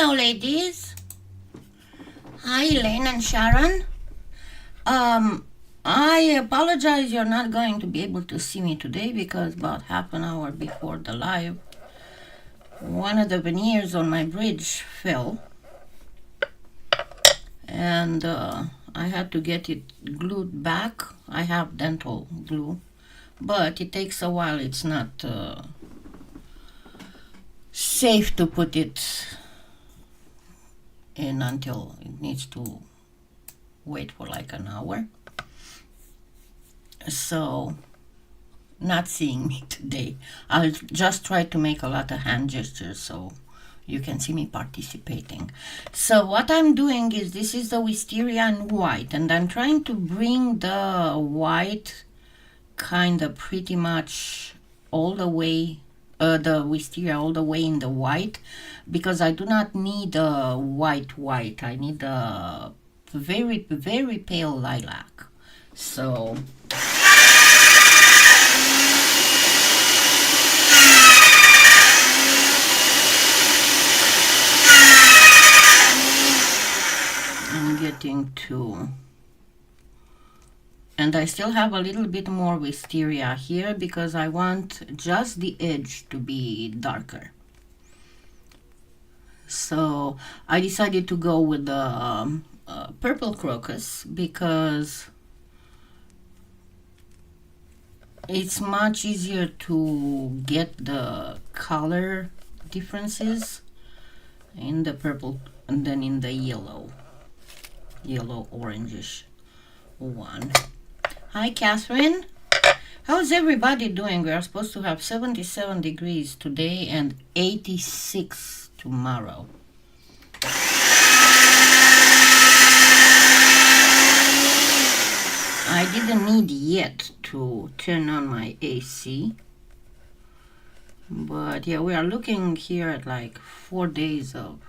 Hello, ladies. Hi, Elaine and Sharon. I apologize you're not going to be able to see me today because about half an hour before the live, one of the veneers on my bridge fell and I had to get it glued back. I have dental glue, but it takes a while. It's not safe to put it in until it needs to wait for like an hour. So, not seeing me today. I'll just try to make a lot of hand gestures so you can see me participating. So what I'm doing is, this is the wisteria in white, and I'm trying to bring the white kind of pretty much all the way, the wisteria all the way in the white, because I do not need a white. I need a very, very pale lilac. So I'm getting to, and I still have a little bit more wisteria here because I want just the edge to be darker. So I decided to go with the purple crocus because it's much easier to get the color differences in the purple than in the yellow orangish one. Hi, Catherine. How's everybody doing? We are supposed to have 77 degrees today and 86 tomorrow. I didn't need yet to turn on my AC, but yeah, we are looking here at like 4 days of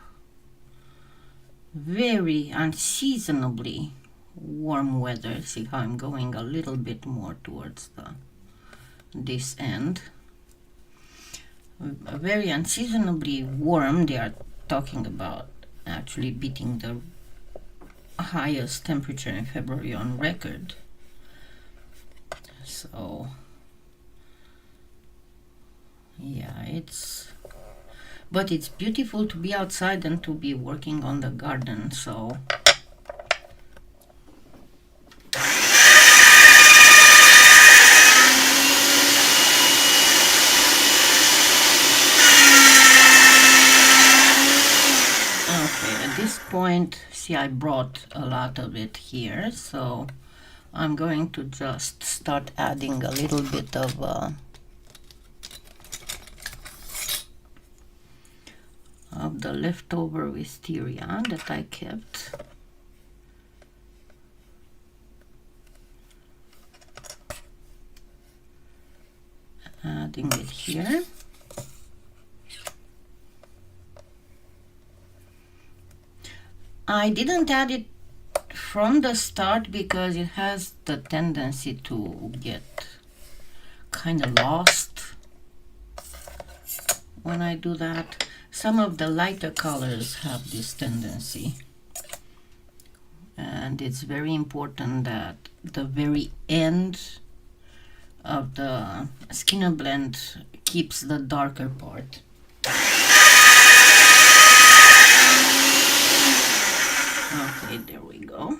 very unseasonably warm weather. See how I'm going a little bit more towards this end. Very unseasonably warm. They are talking about actually beating the highest temperature in February on record. So yeah, but it's beautiful to be outside and to be working on the garden. So okay, at this point, see, I brought a lot of it here, so I'm going to just start adding a little bit of the leftover wisteria that I kept. Adding it here. I didn't add it from the start because it has the tendency to get kind of lost when I do that. Some of the lighter colors have this tendency, and it's very important that the very end of the Skinner blend keeps the darker part. Okay, there we go.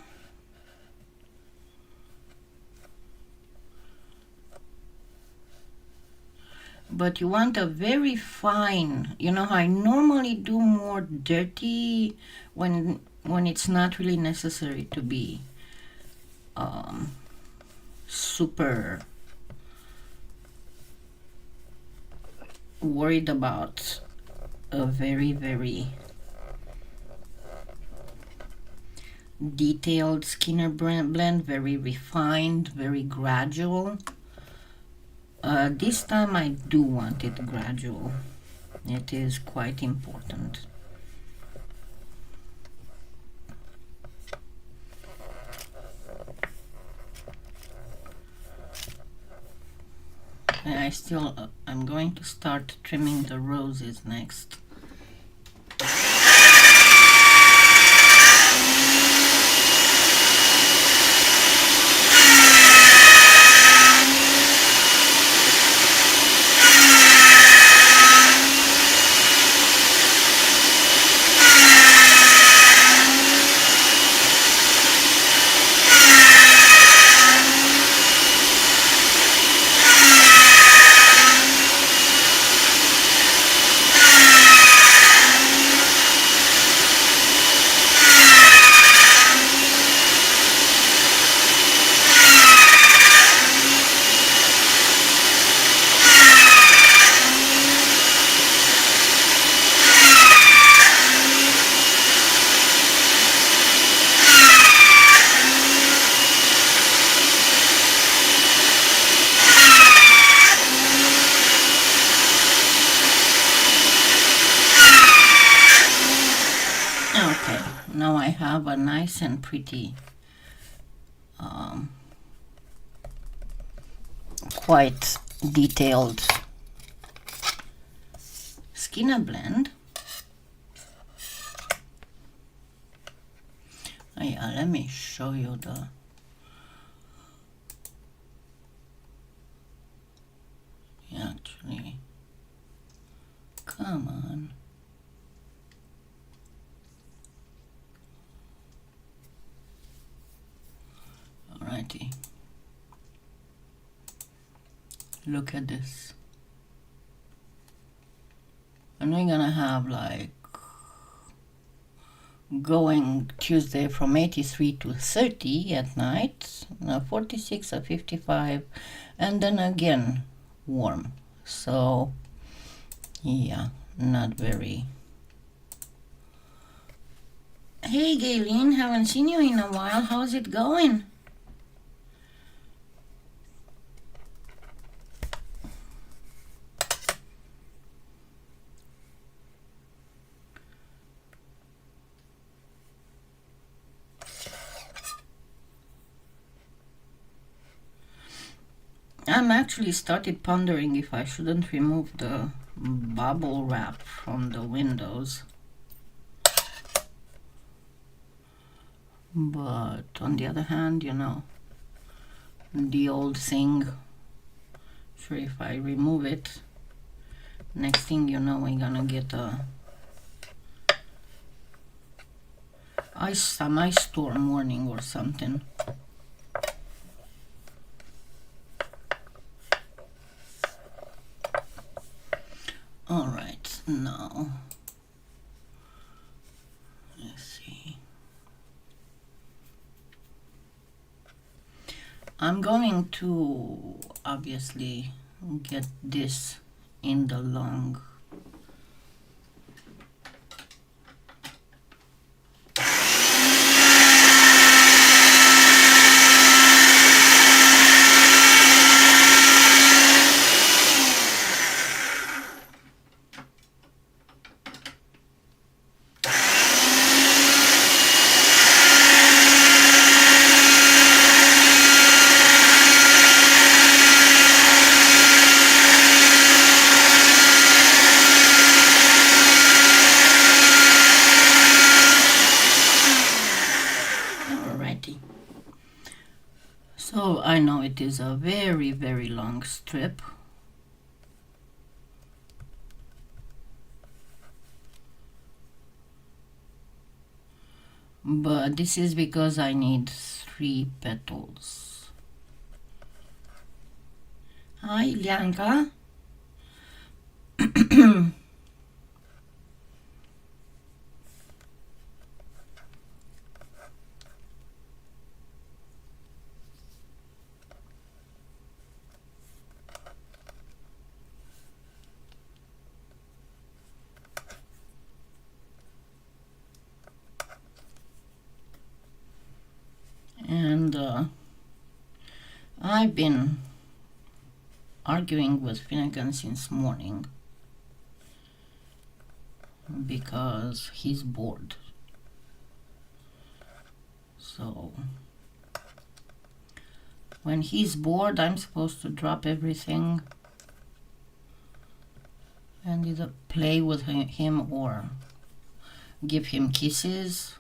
But you want a very fine, you know how I normally do more dirty when it's not really necessary to be super worried about a very, very detailed Skinner blend, very refined, very gradual. This time I do want it gradual. It is quite important. I'm going to start trimming the roses next. have a nice and pretty, quite detailed skinner blend. Oh yeah, let me show you the actually, come on. Alrighty. Look at this. And we're gonna have like going Tuesday from 83 to 30 at night, 46 or 55, and then again warm. So yeah, not very. Hey Gayleen, haven't seen you in a while. How's it going? I'm actually started pondering if I shouldn't remove the bubble wrap from the windows. But on the other hand, you know, the old thing, sure, if I remove it, next thing you know, we're gonna get some ice storm warning or something. All right, now let's see. I'm going to obviously get this in the long. So I know it is a very, very long strip. But this is because I need 3 petals. Hi, Lianka. And I've been arguing with Finnegan since morning because he's bored. So when he's bored, I'm supposed to drop everything and either play with him or give him kisses.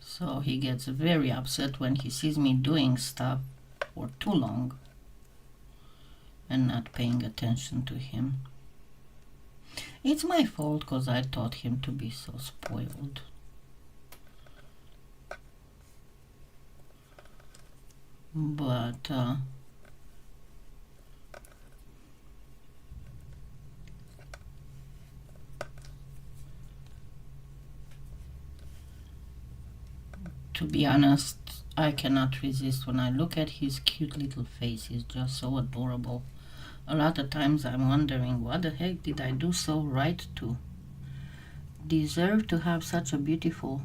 So he gets very upset when he sees me doing stuff for too long and not paying attention to him. It's my fault because I taught him to be so spoiled. But to be honest, I cannot resist when I look at his cute little face. He's just so adorable. A lot of times I'm wondering, what the heck did I do so right to deserve to have such a beautiful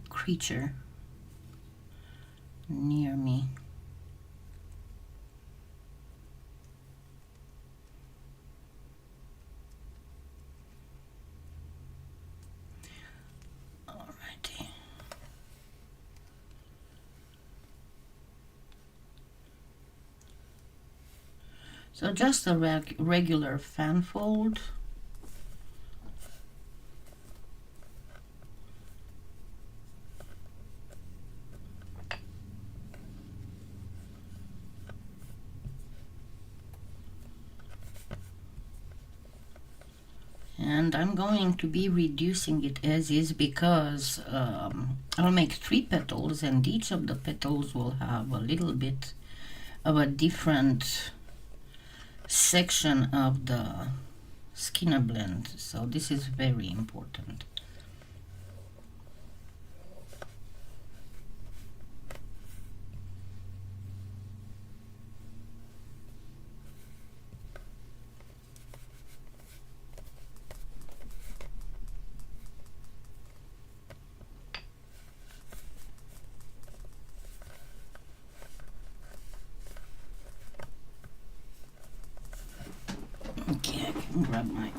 creature near me? So just a regular fan fold. And I'm going to be reducing it as is because I'll make 3 petals, and each of the petals will have a little bit of a different section of the skinner blend, so this is very important. Okay, I can grab my...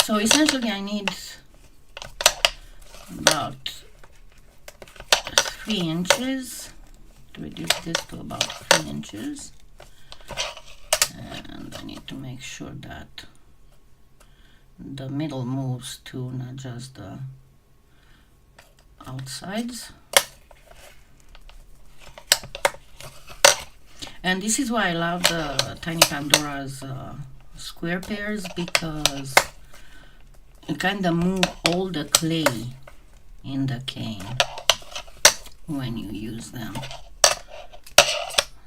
So essentially I need about 3 inches to reduce this to about 3 inches. And I need to make sure that the middle moves too, not just the outsides. And this is why I love the Tiny Pandora's square pairs, because you kind of move all the clay in the cane when you use them.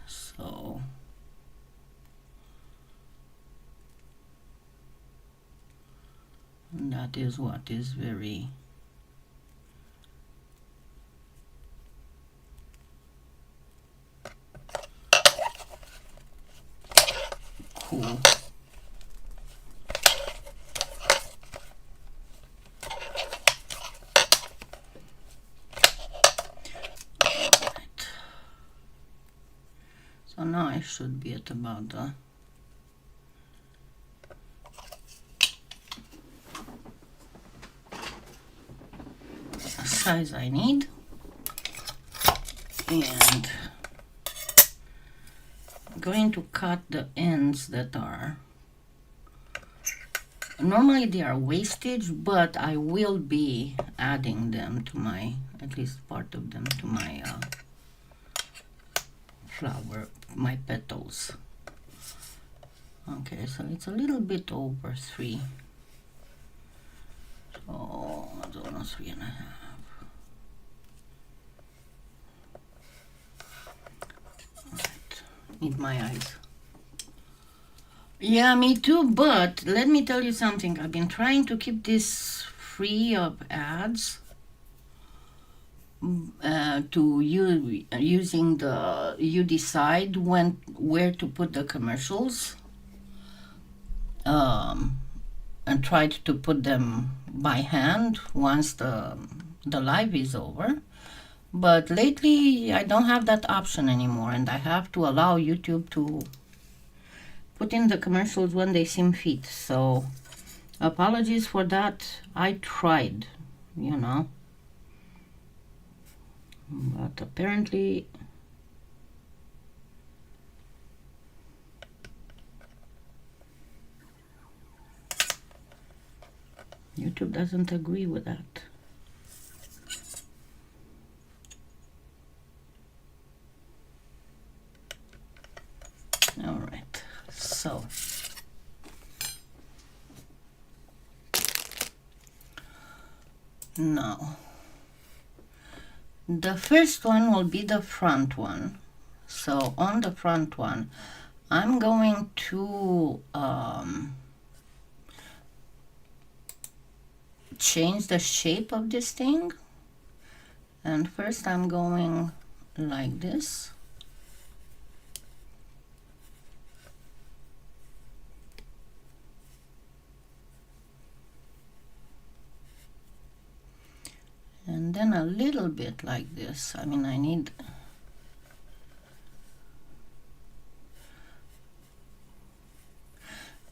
So that is what is very cool. Right. So now I should be at about the size I need, and I'm going to cut the ends that are normally they are wastage, but I will be adding them to my, at least part of them to my flower, my petals. Okay, so it's a little bit over 3. So it's almost 3.5. Right. Need my eyes. Yeah, me too, but let me tell you something. I've been trying to keep this free of ads to you using the you decide where to put the commercials, and tried to put them by hand once the live is over. But lately I don't have that option anymore, and I have to allow YouTube to put in the commercials when they seem fit. So apologies for that. I tried, you know, but apparently YouTube doesn't agree with that. All right, so now the first one will be the front one. So on the front one, I'm going to change the shape of this thing. And first I'm going like this. And then a little bit like this. I mean, I need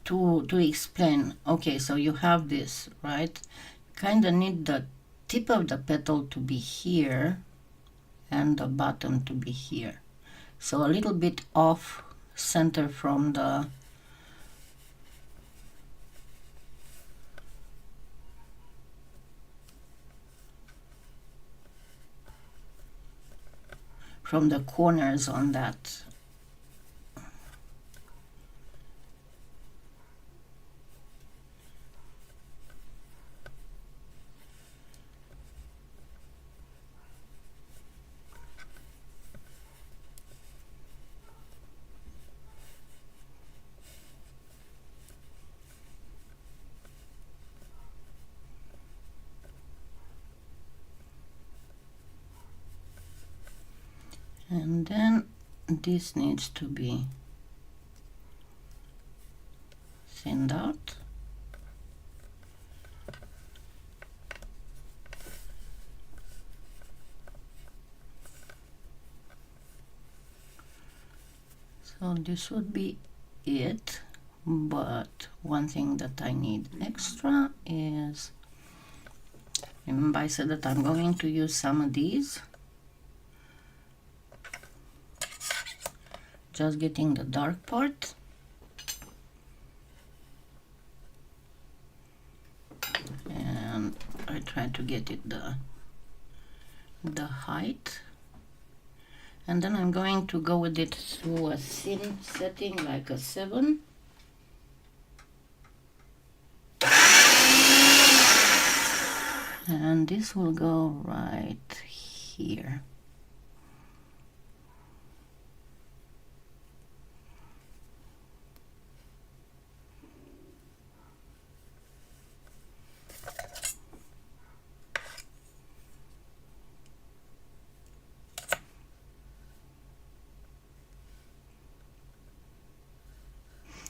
to explain. Okay, so you have this, right? kind of need the tip of the petal to be here and the bottom to be here. So a little bit off center from the corners on that. And then this needs to be thinned out. So this would be it, but one thing that I need extra is, remember I said that I'm going to use some of these. Just getting the dark part. And I try to get it the height. And then I'm going to go with it through a thin setting like a 7. And this will go right here.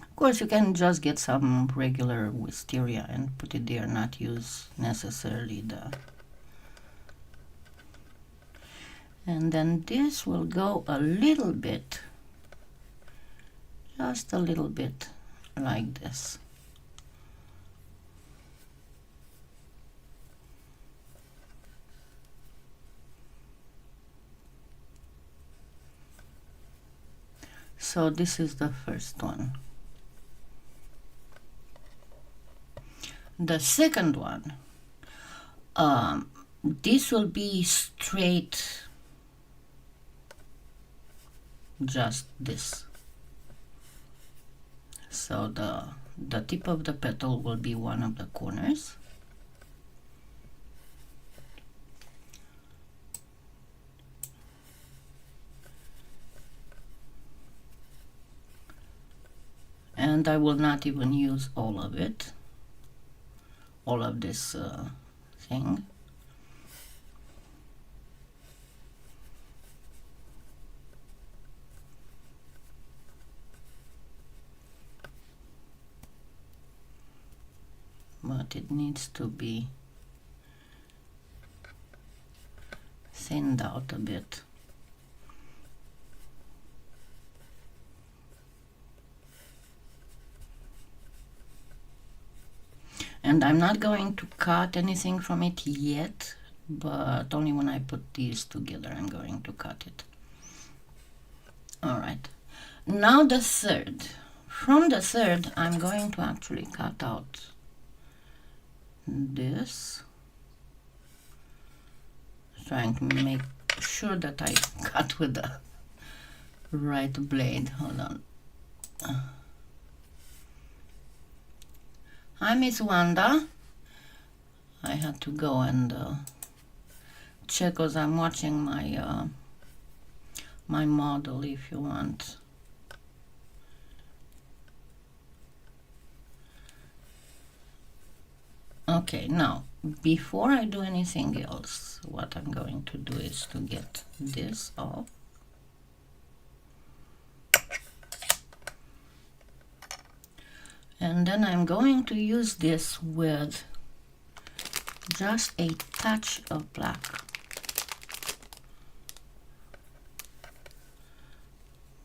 Of course, you can just get some regular wisteria and put it there, not use necessarily the... And then this will go a little bit, just a little bit like this. So this is the first one. The second one, this will be straight, just this. So the tip of the petal will be one of the corners. And I will not even use all of it, all of this thing. But it needs to be thinned out a bit. And I'm not going to cut anything from it yet, but only when I put these together I'm going to cut it. All right, now the third. From the third, I'm going to actually cut out this. Trying to make sure that I cut with the right blade. Hold on. Hi, Miss Wanda. I had to go and check because I'm watching my my model if you want. Okay, now before I do anything else, what I'm going to do is to get this off. And then I'm going to use this with just a touch of black.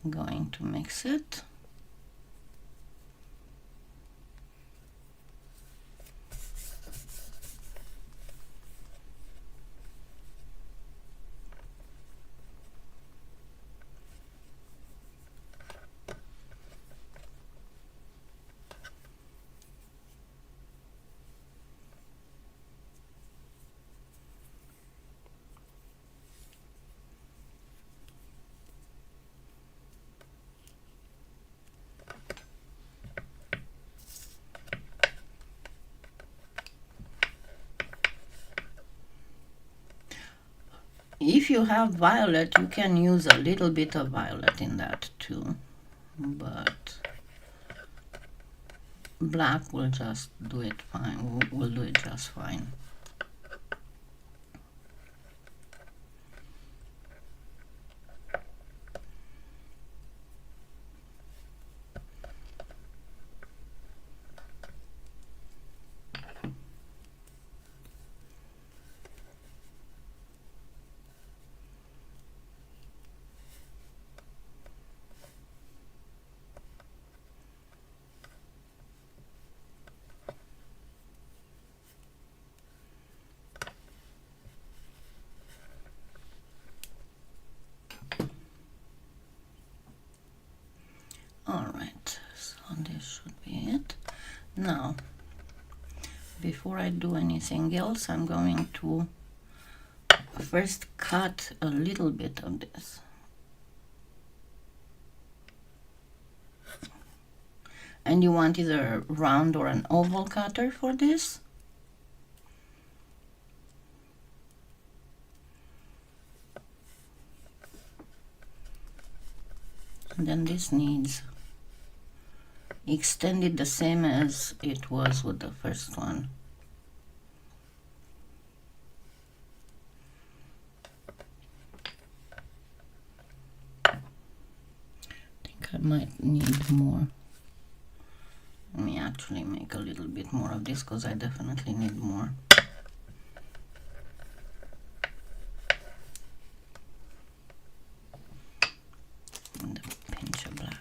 I'm going to mix it. If you have violet, you can use a little bit of violet in that too, but black will just do it fine, will do it just fine. Alright, so this should be it. Now, before I do anything else, I'm going to first cut a little bit of this. And you want either a round or an oval cutter for this. And then this needs extended the same as it was with the first one. I think I might need more. Let me actually make a little bit more of this because I definitely need more. And a pinch of black.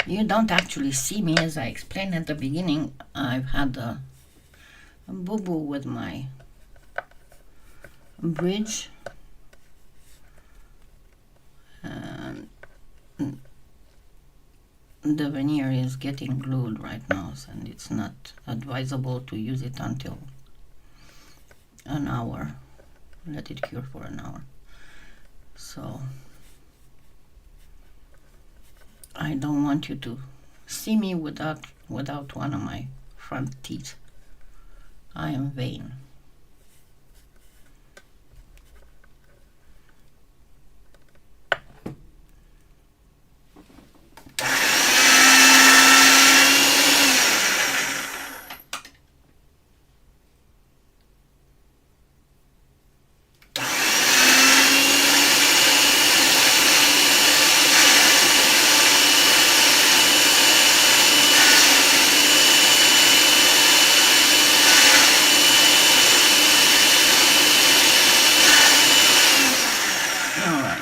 You don't actually see me, as I explained at the beginning. I've had a boo-boo with my bridge, and the veneer is getting glued right now, and it's not advisable to use it until an hour. Let it cure for an hour. So I don't want you to see me without one of my front teeth. I am vain.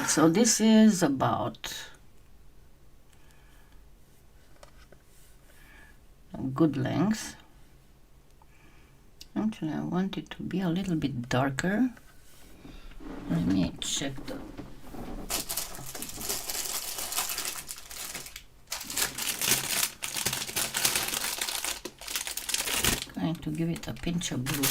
So this is about a good length. Actually, I want it to be a little bit darker. Let me check the... Going to give it a pinch of blue.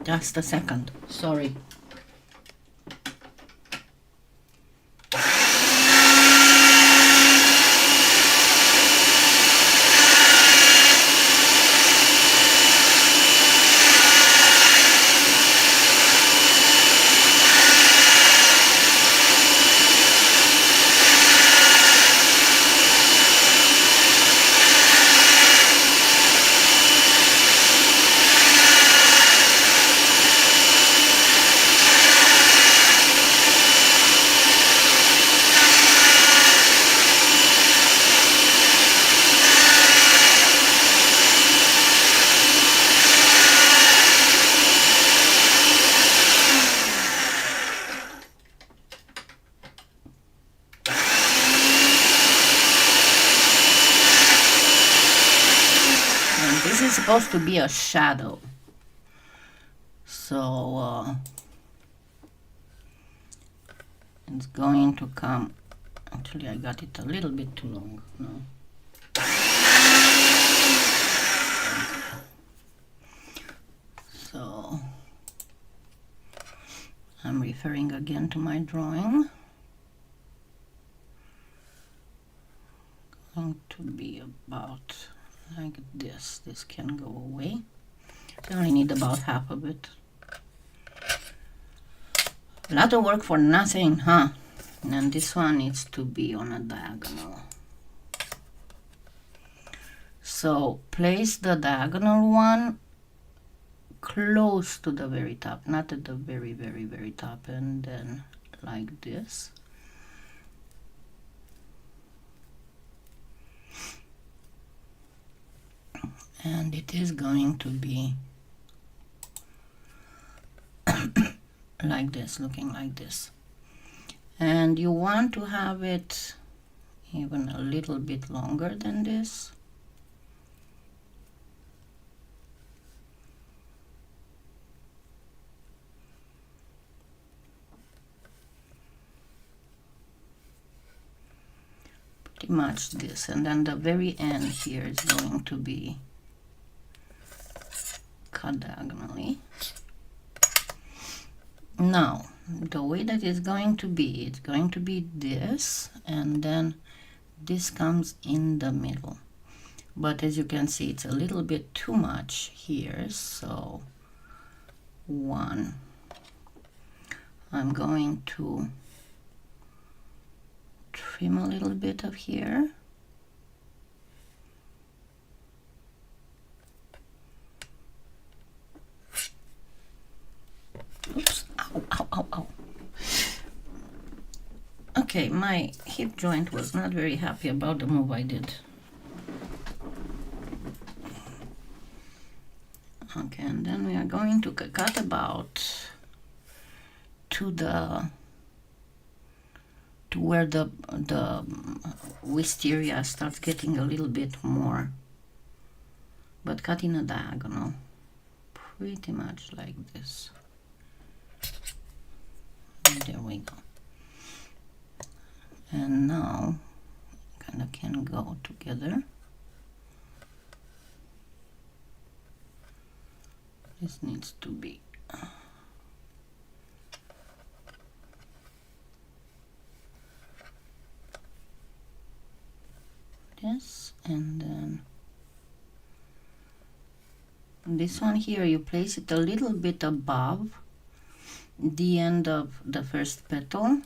Just a second, sorry. This is supposed to be a shadow, so it's going to come. Actually, I got it a little bit too long. No. I'm referring again to my drawing. Going to be about like this. This can go away. I only need about half of it. A lot of work for nothing, huh? And this one needs to be on a diagonal. So place the diagonal one close to the very top, not at the very, very, very top, and then like this. And it is going to be like this, looking like this. And you want to have it even a little bit longer than this. Pretty much this, and then the very end here is going to be cut diagonally. Now, the way that it's going to be this, and then this comes in the middle. But as you can see, it's a little bit too much here, so one, I'm going to trim a little bit of here. Oops, ow, ow, ow, ow. Okay, my hip joint was not very happy about the move I did. Okay, and then we are going to cut about to where the wisteria starts getting a little bit more, but cut in a diagonal, pretty much like this. And there we go. And now kind of can go together. This needs to be this, and then this one here, you place it a little bit above the end of the first petal,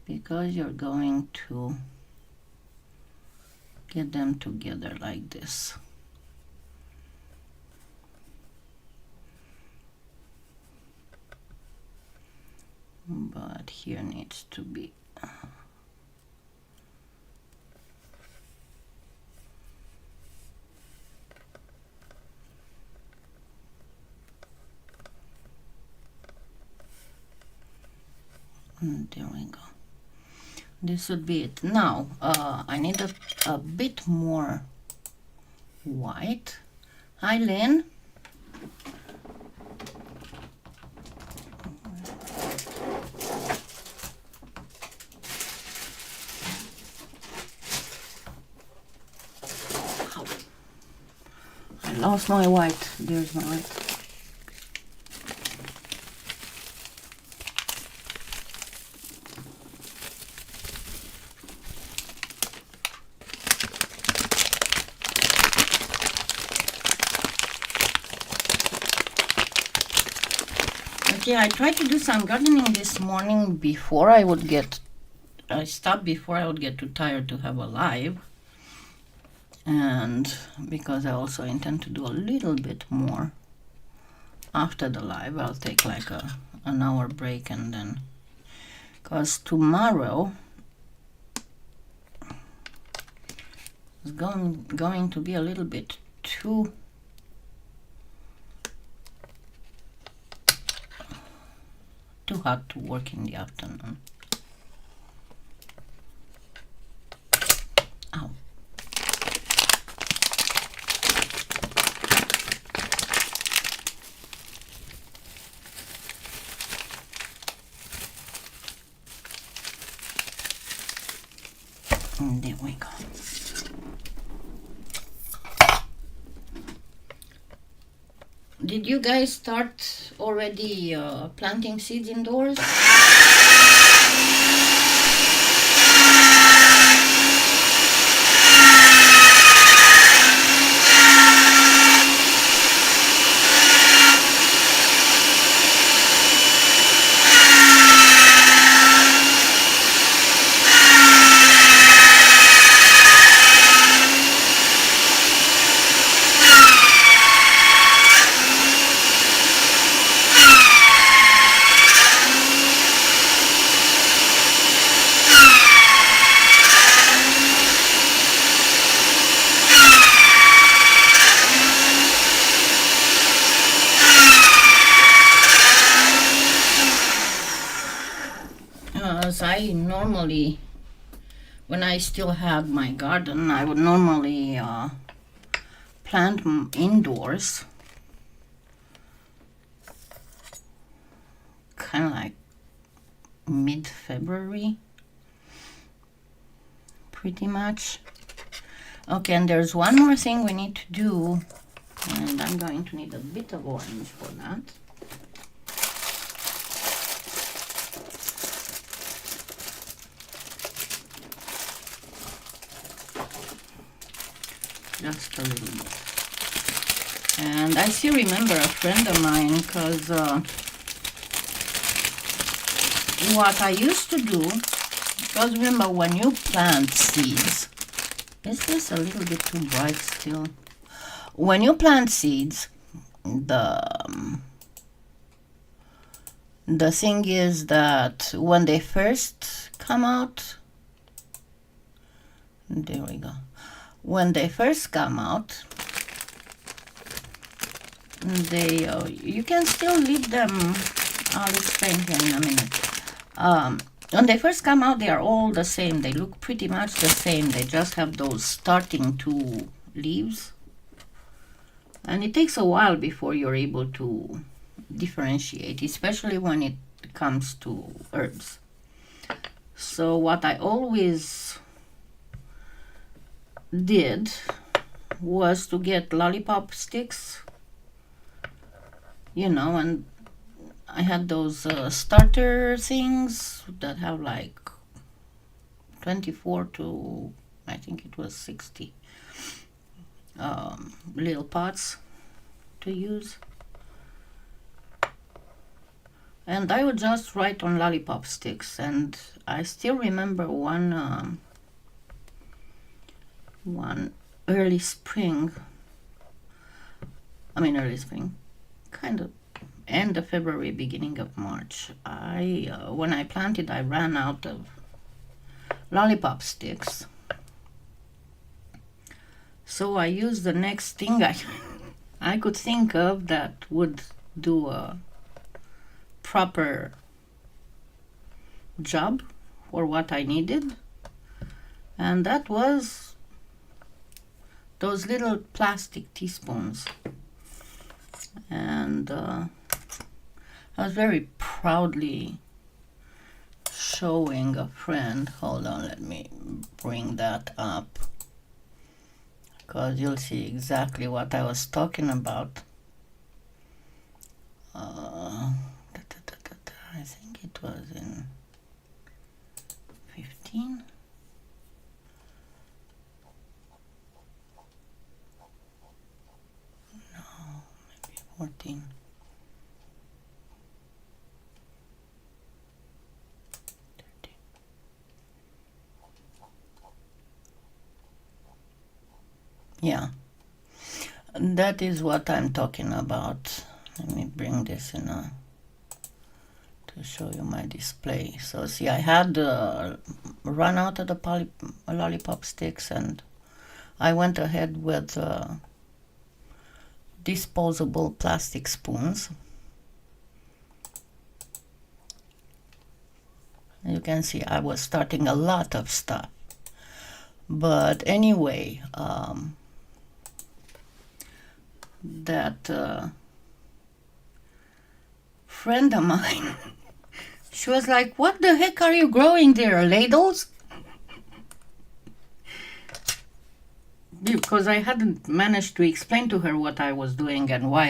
because you're going to get them together like this. But here needs to be and there we go. This would be it. Now I need a bit more white. Hi, Lynn. I lost my white. There's my white. Okay, I tried to do some gardening this morning before I stopped before I would get too tired to have a live. And because I also intend to do a little bit more after the live, I'll take like an hour break, and then, because tomorrow is going to be a little bit too hot to work in the afternoon. Ow. And there we go. Did you guys start already planting seeds indoors. As I normally, when I still had my garden, I would normally plant indoors, kind of like mid-February, pretty much. Okay, and there's one more thing we need to do, and I'm going to need a bit of orange for that. Just a little bit. And I still remember a friend of mine, because what I used to do, because remember when you plant seeds, is this a little bit too bright still? When you plant seeds, the thing is that when they first come out, there we go. When they first come out, they you can still leave them. I'll explain here in a minute. When they first come out, they are all the same. They look pretty much the same. They just have those starting two leaves, and it takes a while before you're able to differentiate, especially when it comes to herbs. So what I always did was to get lollipop sticks, and I had those starter things that have like 24 to, I think it was 60 little pots to use, and I would just write on lollipop sticks. And I still remember one early spring, kind of end of February, beginning of March. When I planted, I ran out of lollipop sticks, so I used the next thing I could think of that would do a proper job for what I needed, and that was those little plastic teaspoons. And I was very proudly showing a friend. Hold on, let me bring that up, because you'll see exactly what I was talking about. I think it was in 15. No, maybe 14. Yeah, that is what I'm talking about. Let me bring this in to show you my display. So see, I had run out of the lollipop sticks, and I went ahead with disposable plastic spoons. You can see I was starting a lot of stuff. But anyway, that friend of mine, she was like, "What the heck are you growing there? Ladles?" because I hadn't managed to explain to her what I was doing and why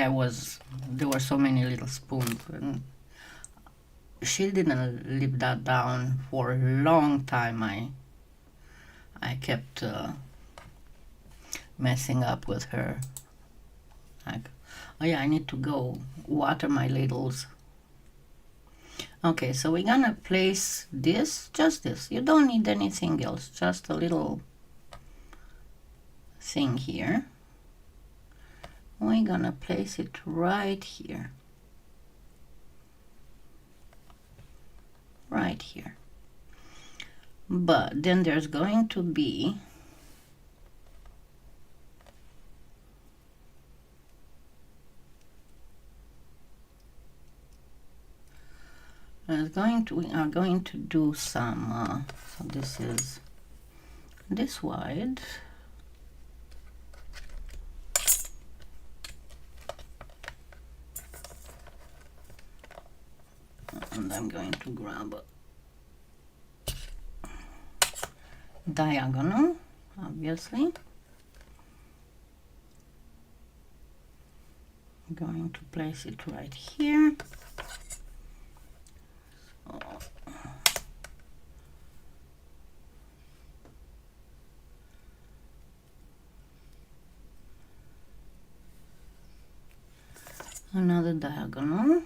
there were so many little spoons, and she didn't live that down for a long time. I kept messing up with her, like, oh yeah, I need to go water my ladles. Okay, so we're gonna place this, just this. You don't need anything else, just a little thing here. We're gonna place it right here. Right here. But then there's going to be we are going to do some so this is this wide, and I'm going to grab a diagonal, obviously. I'm going to place it right here. Another diagonal,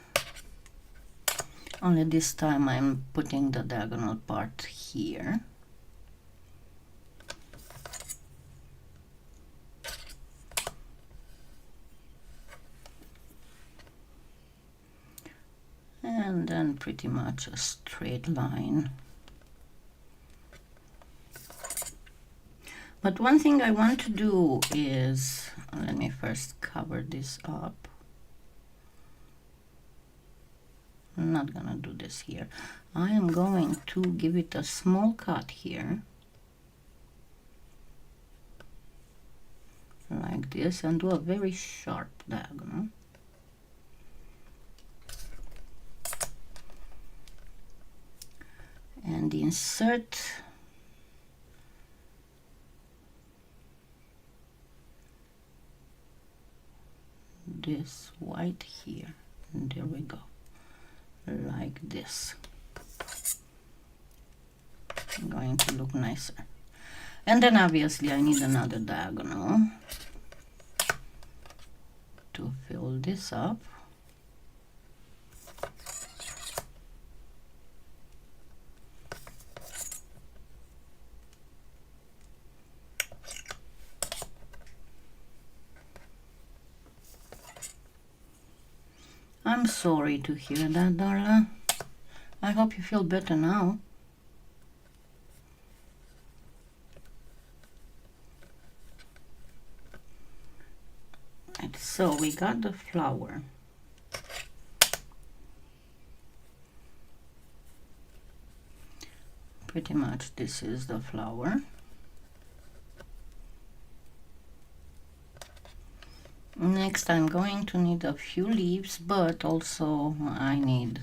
only this time I'm putting the diagonal part here. And then pretty much a straight line. But one thing I want to do is, let me first cover this up. I'm not gonna do this here. I am going to give it a small cut here, like this, and do a very sharp diagonal. And insert this white here, and there we go, like this. Going to look nicer. And then obviously I need another diagonal to fill this up. I'm sorry to hear that, Darla. I hope you feel better now. Right, so we got the flower. Pretty much this is the flower. Next I'm going to need a few leaves, but also I need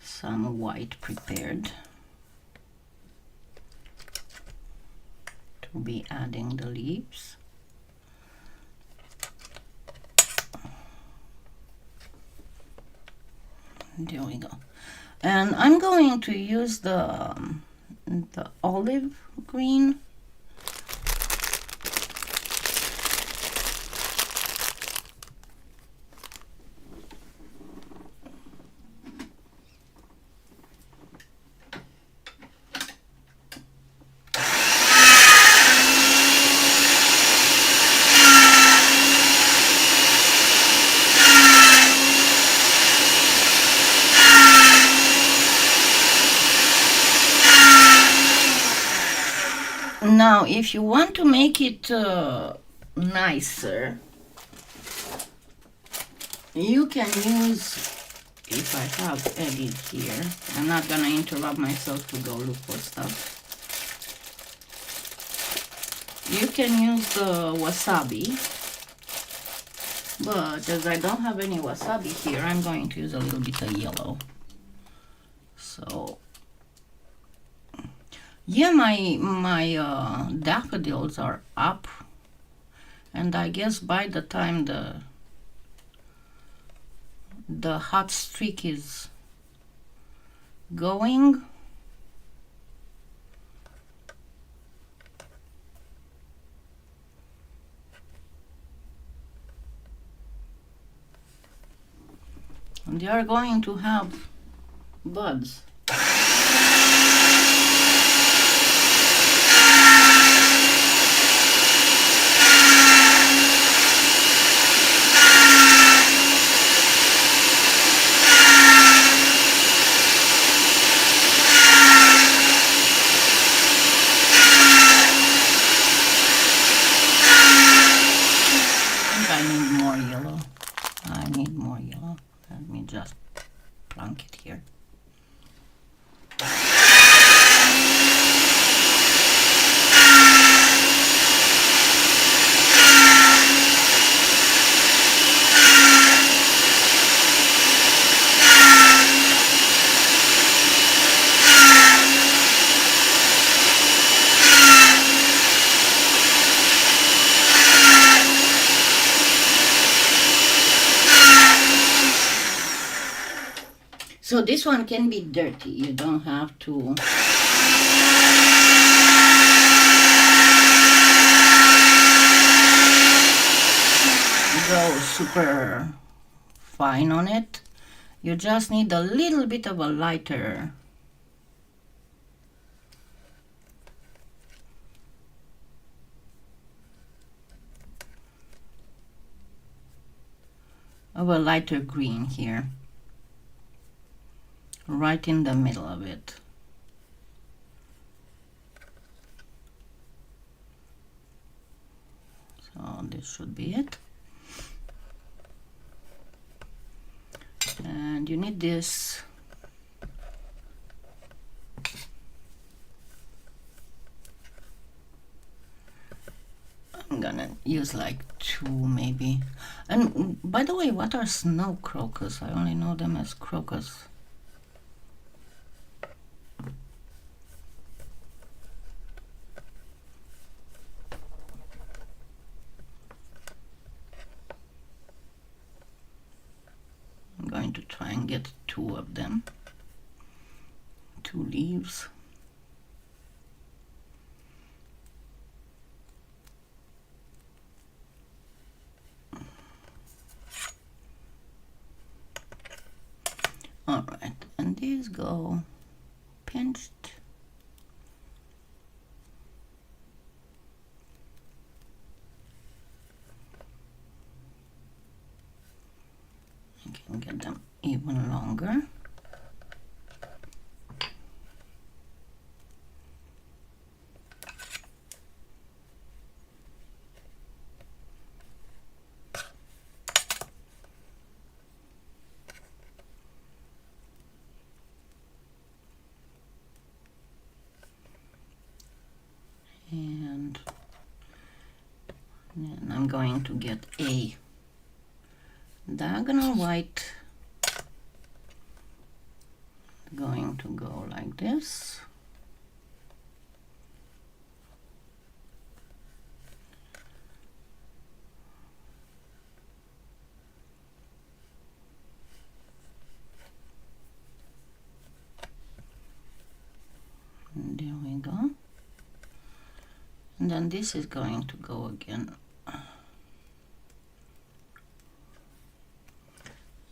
some white prepared to be adding the leaves. There we go. And I'm going to use the olive green. Now, if you want to make it nicer, you can use, if I have edit here, I'm not gonna interrupt myself to go look for stuff. You can use the wasabi, but as I don't have any wasabi here, I'm going to use a little bit of yellow. So Yeah, my daffodils are up, and I guess by the time the hot streak is going, they are going to have buds. I need more yellow. I need more yellow. Let me just plunk it here. So this one can be dirty. You don't have to go super fine on it. You just need a little bit of a lighter green here, right in the middle of it. So this should be it. And you need this I'm gonna use like 2 maybe. And by the way, what are snow crocus? I only know them as crocus. I'm going to try and get 2 of them. 2 leaves. All right, and these go pinched. I can get them even longer. And then I'm going to get a diagonal white, going to go like this. And there we go. And then this is going to go again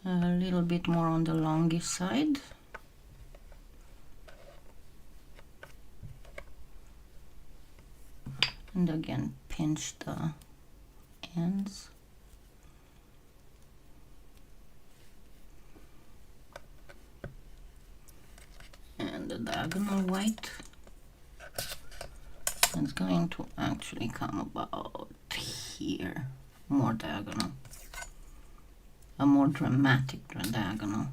a little bit more on the longish side. And again, pinch the ends. And the diagonal white. It's going to actually come about here, more diagonal, a more dramatic diagonal.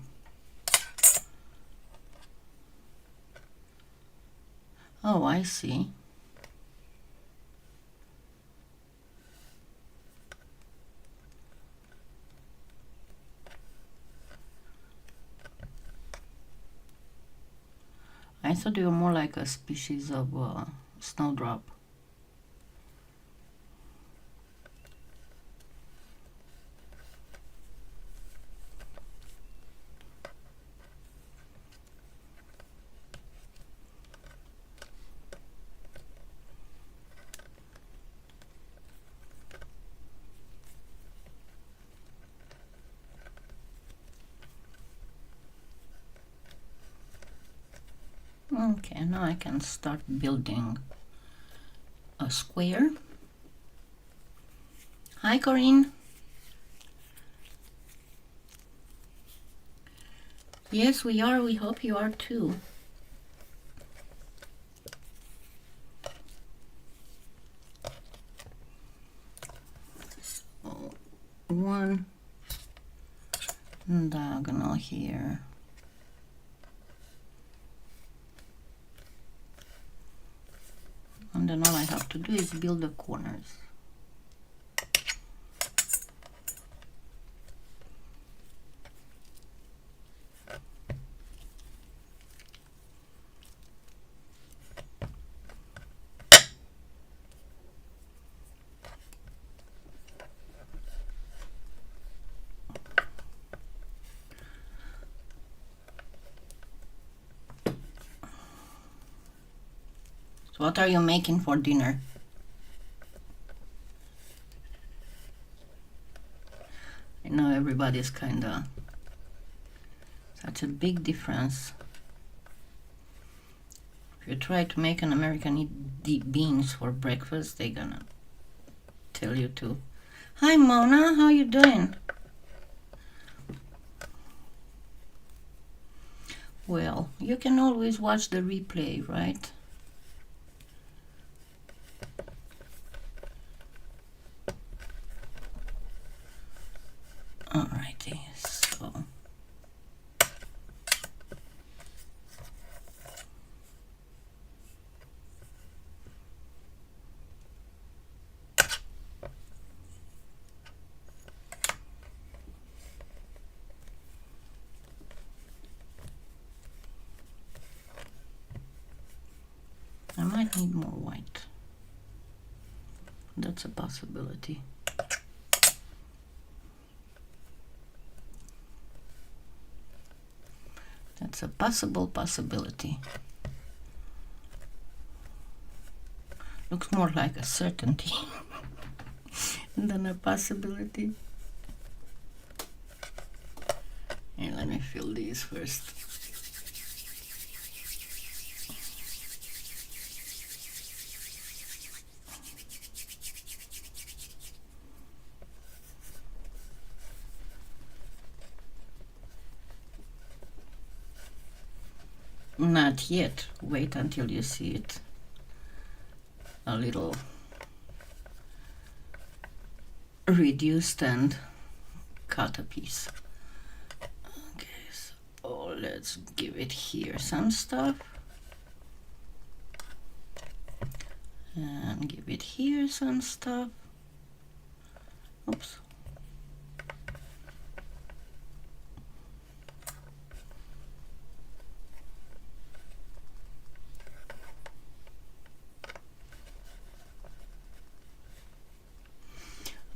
Oh, I see. thought you were more like a species of snowdrop. Okay, now I can start building a square. Hi, Corinne. Yes, we are. We hope you are too. So, one diagonal here. And then all I have to do is build the corners. So what are you making for dinner? I know everybody's kinda such a big difference. If you try to make an American eat deep beans for breakfast, they're gonna tell you to. Hi Mona, how you doing? Well, you can always watch the replay, right? Alrighty, so I might need more white. That's a possibility. That's a possibility. Looks more like a certainty than a possibility. Here, let me fill these first. Not yet. Wait until you see it a little reduced and cut a piece. Okay, so let's give it here some stuff and give it here some stuff. Oops.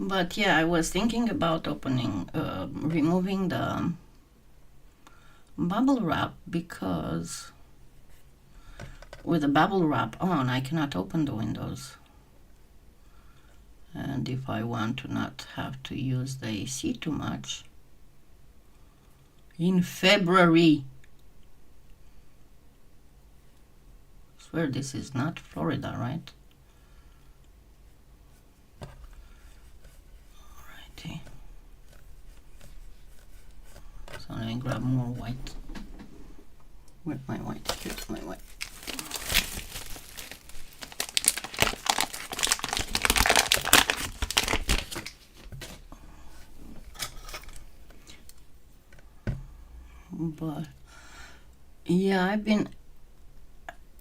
But yeah, I was thinking about removing the bubble wrap, because with the bubble wrap on, I cannot open the windows. And if I want to not have to use the AC too much in February, I swear this is not Florida, right? So let me grab more white. Where's my white? Here's my white. But yeah,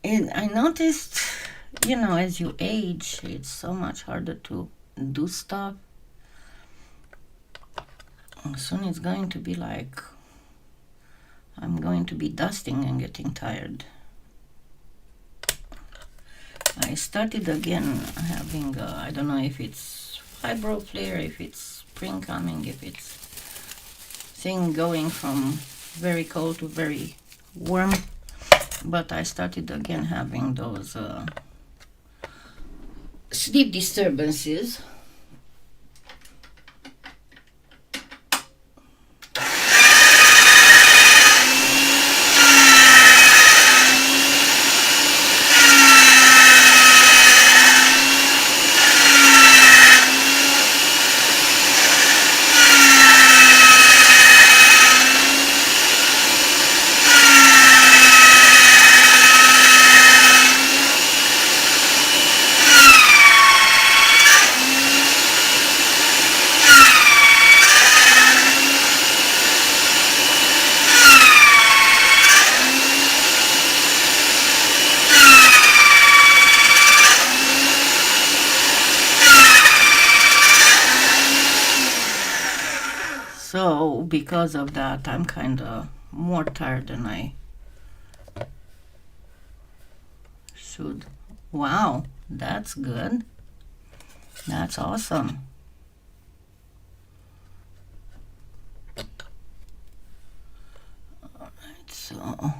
I noticed, you know, as you age, it's so much harder to do stuff. Soon it's going to be like I'm going to be dusting and getting tired. I started again having, I don't know if it's fibro flare, if it's spring coming, if it's thing going from very cold to very warm, but I started again having those sleep disturbances. So because of that, I'm kind of more tired than I should. Wow, that's good. That's awesome. Alright, so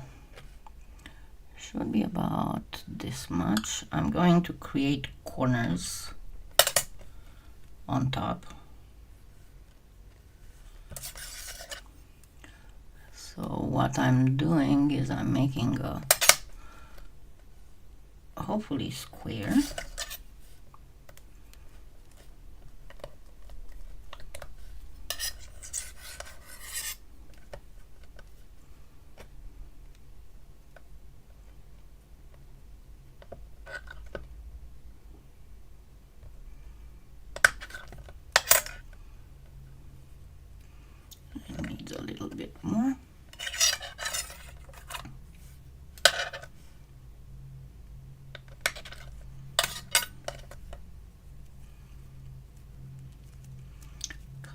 should be about this much. I'm going to create corners on top. So what I'm doing is I'm making a hopefully square. It needs a little bit more.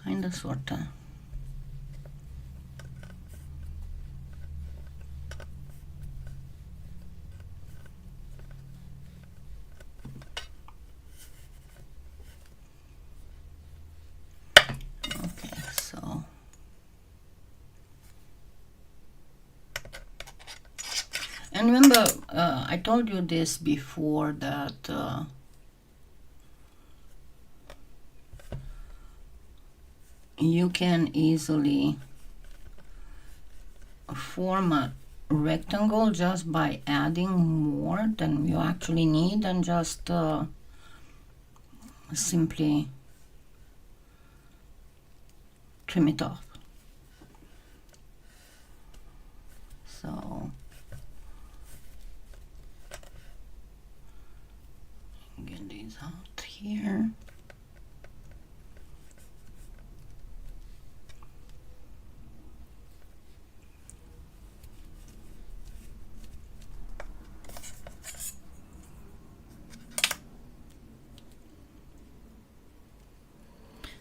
Kinda sorta. Okay, so and remember, I told you this before that you can easily form a rectangle just by adding more than you actually need and just simply trim it off. So get these out here.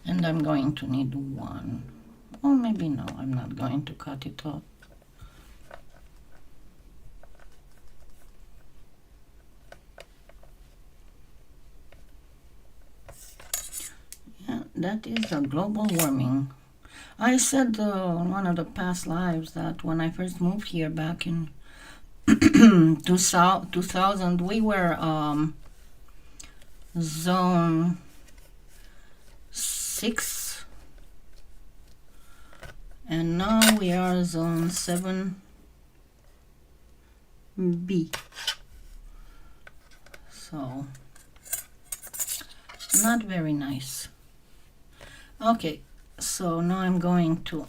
And I'm going to need one, or maybe no, I'm not going to cut it off. Yeah, that is a global warming. I said in one of the past lives that when I first moved here back in 2000, we were zone 6, and now we are zone 7B. So not very nice. Okay, so now I'm going to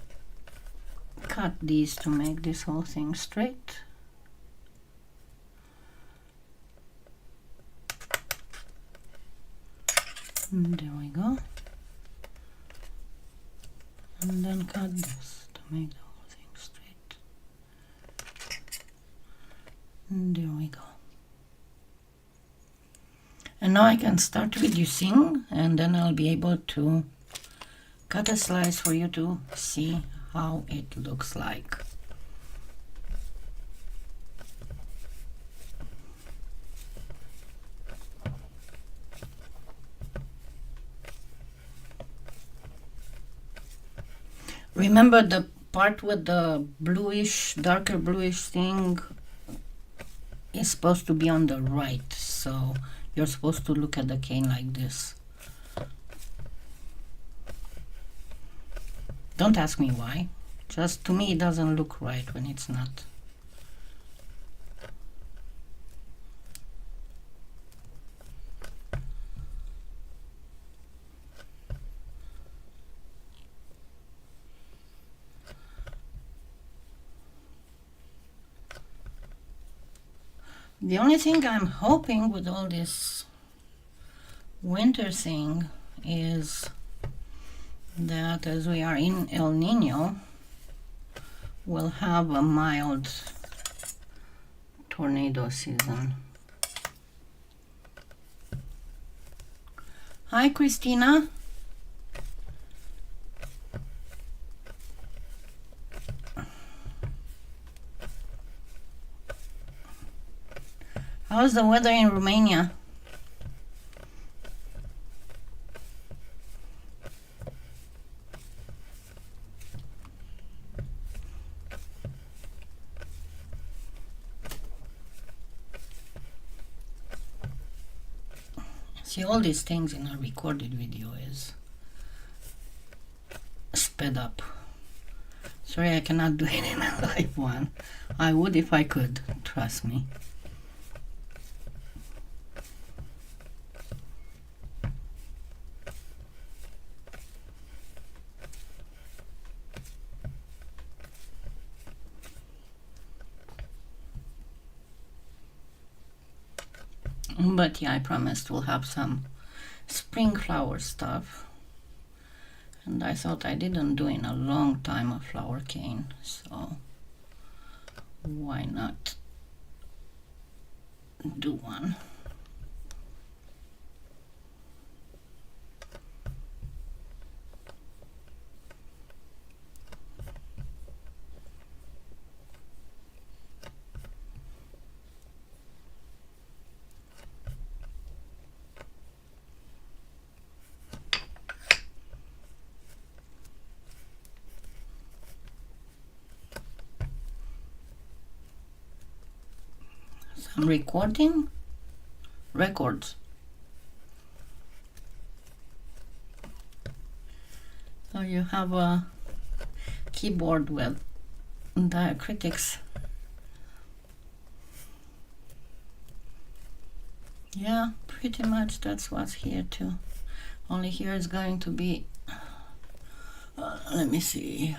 cut these to make this whole thing straight. And there we go. And then cut this to make the whole thing straight. And there we go. And now I can start reducing, and then I'll be able to cut a slice for you to see how it looks like. Remember the part with the bluish, darker bluish thing is supposed to be on the right, so you're supposed to look at the cane like this. Don't ask me why. Just to me it doesn't look right when it's not. The only thing I'm hoping with all this winter thing is that as we are in El Nino, we'll have a mild tornado season. Hi, Christina. How's the weather in Romania? See, all these things in a recorded video is sped up. Sorry, I cannot do it in a live one. I would if I could, trust me. But yeah, I promised we'll have some spring flower stuff. And I thought I didn't do in a long time a flower cane, so why not do one? I'm recording records. So you have a keyboard with diacritics. Yeah, pretty much that's what's here too. Only here is going to be, let me see.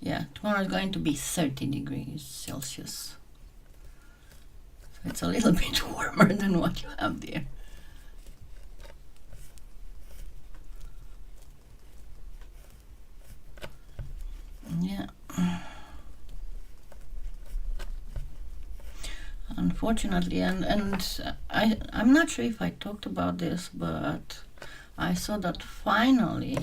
Yeah, tomorrow is going to be 30 degrees Celsius. So it's a little bit warmer than what you have there. Yeah. Unfortunately, and I'm not sure if I talked about this, but I saw that finally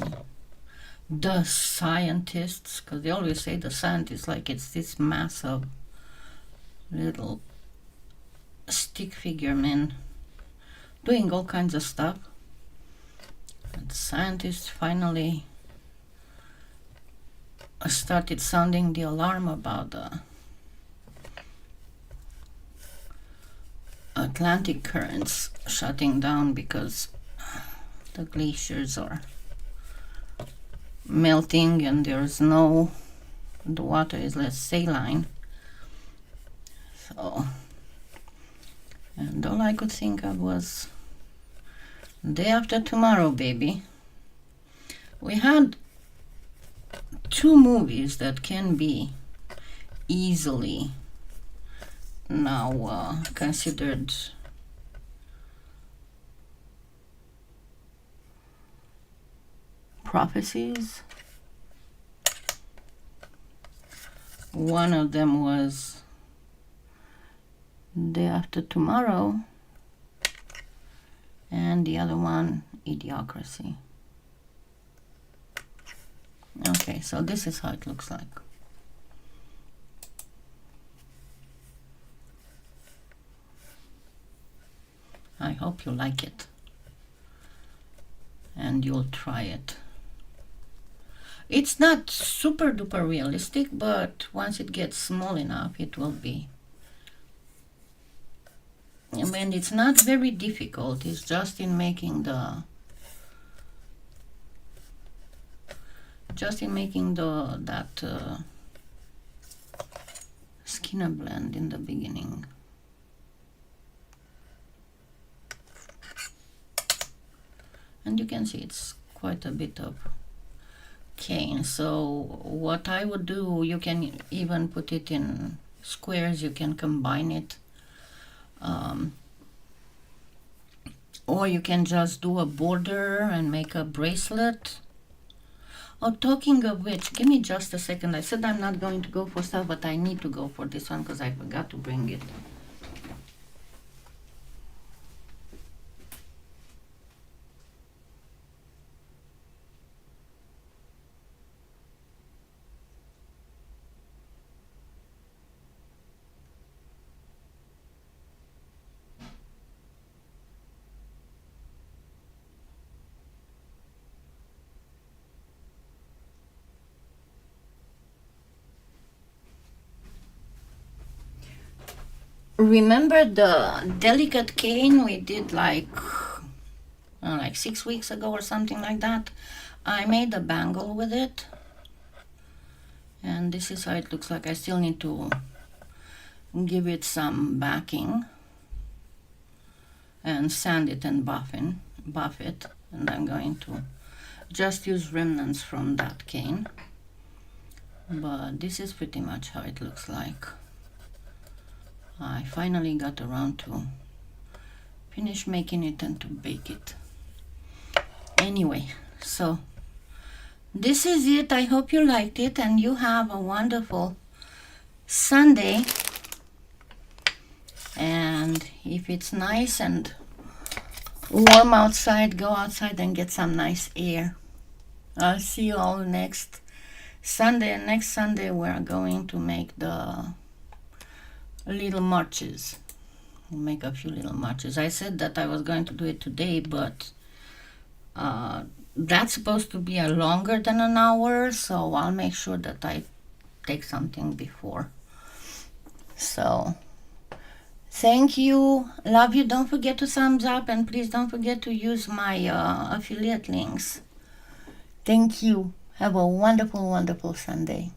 the scientists, because they always say the scientists like it's this massive little stick figure men doing all kinds of stuff. And scientists finally started sounding the alarm about the Atlantic currents shutting down because the glaciers are melting and there's no, the water is less saline. So, and all I could think of was day after tomorrow, baby. We had 2 movies that can be easily now considered prophecies. One of them was Day After Tomorrow, and the other one, Idiocracy. Okay, so this is how it looks like. I hope you like it and you'll try it. It's not super duper realistic, but once it gets small enough, it will be. And it's not very difficult, it's just in making the skinner blend in the beginning. And you can see it's quite a bit of cane. So what I would do, you can even put it in squares, you can combine it, or you can just do a border and make a bracelet. Oh, talking of which, give me just a second. I said I'm not going to go for stuff, but I need to go for this one because I forgot to bring it. Remember the delicate cane we did like 6 weeks ago or something like that? I made a bangle with it, and this is how it looks like. I still need to give it some backing and sand it and buff it, and I'm going to just use remnants from that cane, but this is pretty much how it looks like. I finally got around to finish making it and to bake it. Anyway, so this is it. I hope you liked it and you have a wonderful Sunday. And if it's nice and warm outside, go outside and get some nice air. I'll see you all next Sunday. And next Sunday we're going to make the little marches. We'll make a few little marches. I said that I was going to do it today, but that's supposed to be a longer than an hour, so I'll make sure that I take something before. So thank you, love you. Don't forget to thumbs up, and please don't forget to use my affiliate links. Thank you. Have a wonderful, wonderful Sunday.